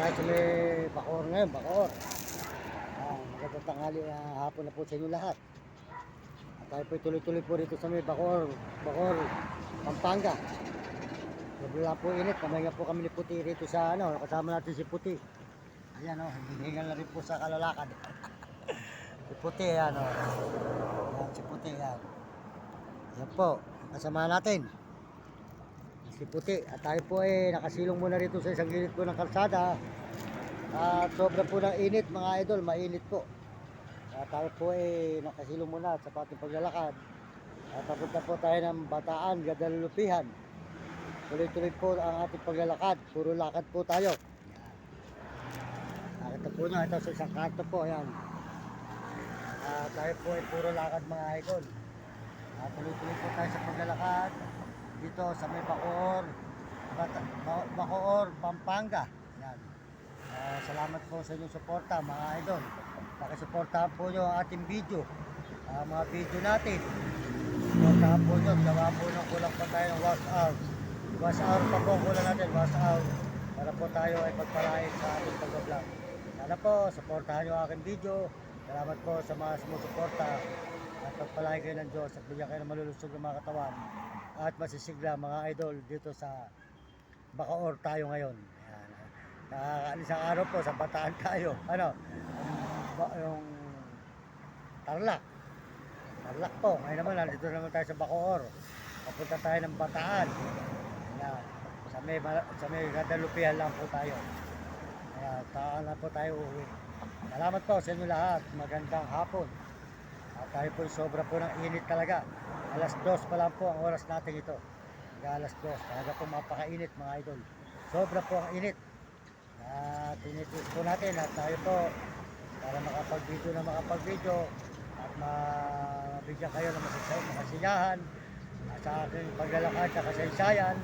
tayo sa may Bacoor ngayon, Bacoor. Magandang tanghali, hapon na po sa inyo lahat. At tayo po tuloy-tuloy po rito sa may Bacoor, Pampanga. Sobrang po init, kamahinga po kami ni Puti rito sa kasama natin si Puti. Ayan hingal na rin po sa kalalakad. Si Puti, ayan si Puti, ayan. Ayan po, kasama natin. Si Puti, at tayo po nakasilong muna rito sa isang gilid po ng kalsada. At sobra po ng init mga idol, mainit po. At tayo po nakasilong muna sa ating paglalakad. At papunta po tayo ng Bataan, Guadalupihan. Tuloy-tuloy po ang ating paglalakad, puro lakad po tayo. Nakita po nyo, ito sa isang kanto po, ayan. Tayo po puro lakad mga idol. Tuloy-tuloy po tayo sa paglalakad dito sa may Bacoor, Pampanga. Yan. Salamat po sa inyong suporta mga idol. Pakisuportahan po nyo ang ating video, mga video natin. Suportahan po nyo, gawa po nung kulang pa tayo ng wash hour pa po kulang natin, wash hour, para po tayo ay pagpalain sa ating pag-vlog. Sana po, suportahan nyo ang aking video. Salamat po sa mga sumusuporta. At pagpalain kayo ng Diyos at bigyan kayo ng malulusog ng mga katawan at masisigla mga idol dito sa Bacoor tayo ngayon. Isang araw po sa Bataan tayo. Yung Tarlac po. Ngayon naman nandito naman tayo sa Bacoor. Papunta tayo ng Bataan. Sa may Guadalupihan lang po tayo. Taan na po tayo uwi. Salamat po sa inyo lahat. Magandang hapon. At tayo po sobra po ng init talaga. Alas 2 pa lang po ang oras natin ito. Alas 2. Talaga po mapakainit mga idol. Sobra po ang init. Tinitis po natin at tayo po para makapag-video at mabigyan kayo ng makasiyahan at sa aking paglalakad sa kasaysayan.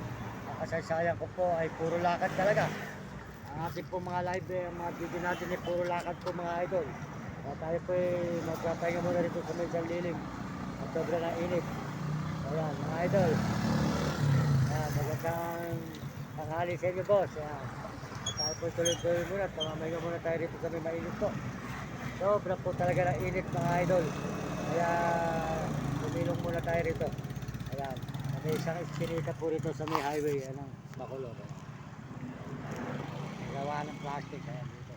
Ang kasaysayan ko po ay puro lakad talaga. Ang ating po mga live, mga video natin ay puro lakad po mga idol. At tayo po magpapahinga muna rito sa may lilim at sobra na init. Ayan mga idol, magandang tanghali sa inyo boss. At tayo po tuloy-tuloy muna at pamamahinga muna tayo rito sa may mainit po. Sobra po talaga na init mga idol, kaya lumilong muna tayo rito. Ayan, may isang iskinita po rito sa may highway ng Bacolod. Gawa ng plastic. Ayan dito,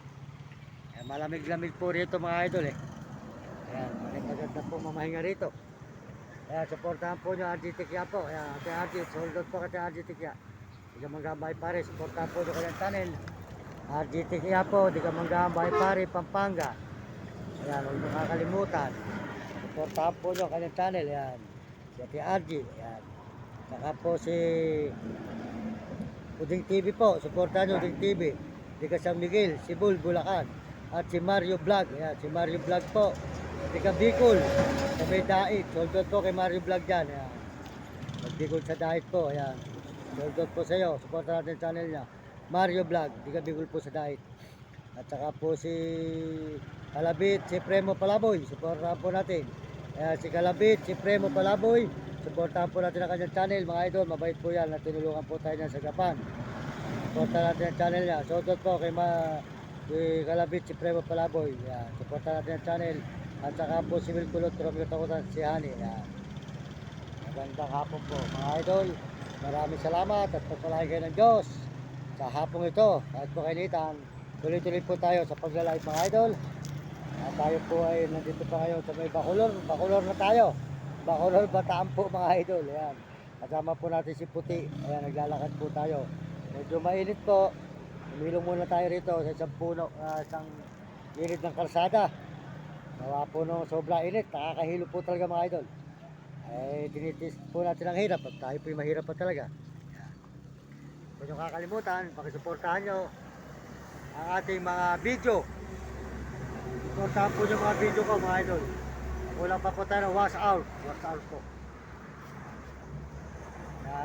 malamig-lamig po rito mga idol Ayan, maganda po mamahinga rito. Kaya supportahan po nyo RG Tikya po. Ayan, Ate RG, sold out po kati RG Tikya. Di ka manggambay pare, supportahan po nyo kanyang channel RG Tikya po, di ka manggambay pare, Pampanga. Ayan, huwag nyo kakalimutan. Supportahan po nyo kanyang channel. Ayan, si Ate RG. Ayan, saka po si Uding TV po, supportahan nyo Uding TV. Di ka San Miguel, Sibul, Bulacan. At si Mario Vlog. Ayan, si Mario Vlog po. Di ka Bicol, sa may Dait. Sold out po kay Mario Vlog dyan. Ayan, mag-Bicol sa Dait po. Ayan, sold out po sa iyo. Supportahan natin channel niya, Mario Vlog. Di ka Bicol po sa Dait. At saka po si Kalabit, si Premo Palaboy. Supportahan po natin. Ayan, si Kalabit, si Premo Palaboy. Supportahan po natin ang kanyang channel mga idol. Mabait po yan. Tinulungan po tayo niyan sa Japan. Supportahan natin ang channel niya. Sold out po kay si Kalabit, si Premo Palaboy. Ayan, supportahan natin ang channel. At saka po si Wilculot, Romeo Takutan, si Hani. Ayan, magandang hapon po mga idol. Maraming salamat at pagpalain kayo ng Diyos sa hapong ito. Kahit po kainitan, tuloy-tuloy po tayo sa pagla-live mga idol. At tayo po ay nandito pa ngayon sa may Bacolor na tayo. Bacolor, Bataan po mga idol. Ayan, kasama po natin si Puti. Ayan, naglalakad po tayo. Medyo mainit po. Umilong muna tayo rito sa isang puno, isang gilid ng kalsada. Gawa po nung sobra init, nakakahilo po talaga mga idol. Tinitis po natin ang hirap at tayo po yung mahirap pa talaga. Huwag nyo kakalimutan, pakisuportahan nyo ang ating mga video. Suportahan po yung mga video ko mga idol. Kulang pa po tayo ng wash hour po.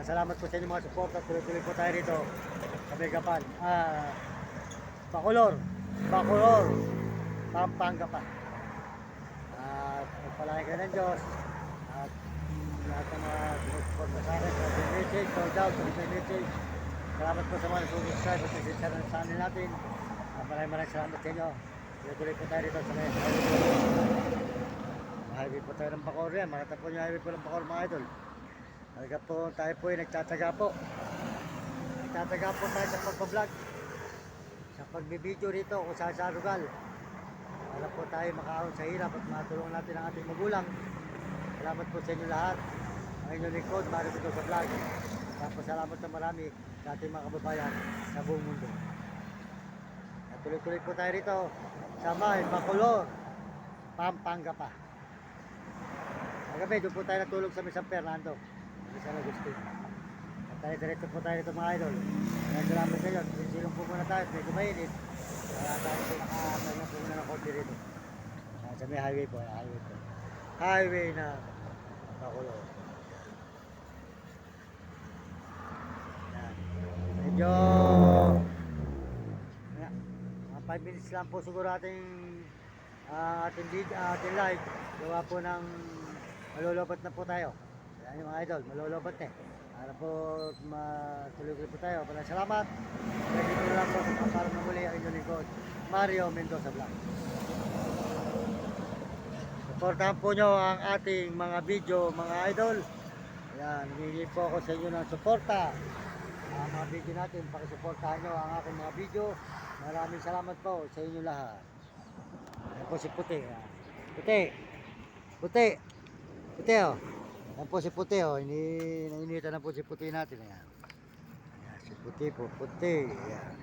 Salamat po sa inyo mga support at tuloy-tuloy po tayo rito sa Megapan. Bacolor, Pampanga pa. Magpalain kayo ng Diyos at lahat ng mga support sa akin sa message, sold out, sa message. Salamat po sa mga nag-subscribe at nag-share ng channel natin. maraming salamat sa inyo. Tuloy po tayo dito sa may highway po tayo ng Bacoor yan. Makita po yung highway po ng Bacoor mga idol. Talaga po tayo po ay nagtataga po. Nagtataga po tayo sa pagpa-vlog. Sa pagbibideo rito kung saan sa lugar. Para po tayo makaahon sa hirap at matulungan natin ang ating magulang. Salamat po sa inyo lahat. Ang inyong lingkod, Mario Mendoza sa vlog. Tapos salamat na marami sa ating mga kababayan sa buong mundo. At tuloy-tuloy po tayo rito sa may Bacolod, Pampanga pa. Kagabi, doon po tayo natulog sa may San Fernando, sa San Agustin. At tayo diretso po tayo rito mga idol. Kaya salamat sa inyo. Silong po muna tayo, medyo mainit. Kaya tayo po nakatagal po muna ng konti rito. Sa may highway po, highway po. Highway na Bacolod. Yan. Medyo mga 5 minutes lang po siguro ating ating live. Gawa po ng malolobat na po tayo. Yan yung mga idol, malolobat eh. Para po matuloy po tayo. Maraming salamat. Kaya dito na lang po para na muli ang inyong lingkod, Mario Mendoza Vlog. Supportahan po nyo ang ating mga video, mga idol. Ayan, hindi po ako sa inyo ng suporta. Ang mga video natin, pakisuportahan nyo ang aking mga video. Maraming salamat po sa inyo lahat. Ayan po si Puti. Ayan. Puti. Puti. Puti oh. Ayan po si Puti oh. Nainitan na po si Puti natin. Ayan. Ayan si Puti po. Puti. Ayan.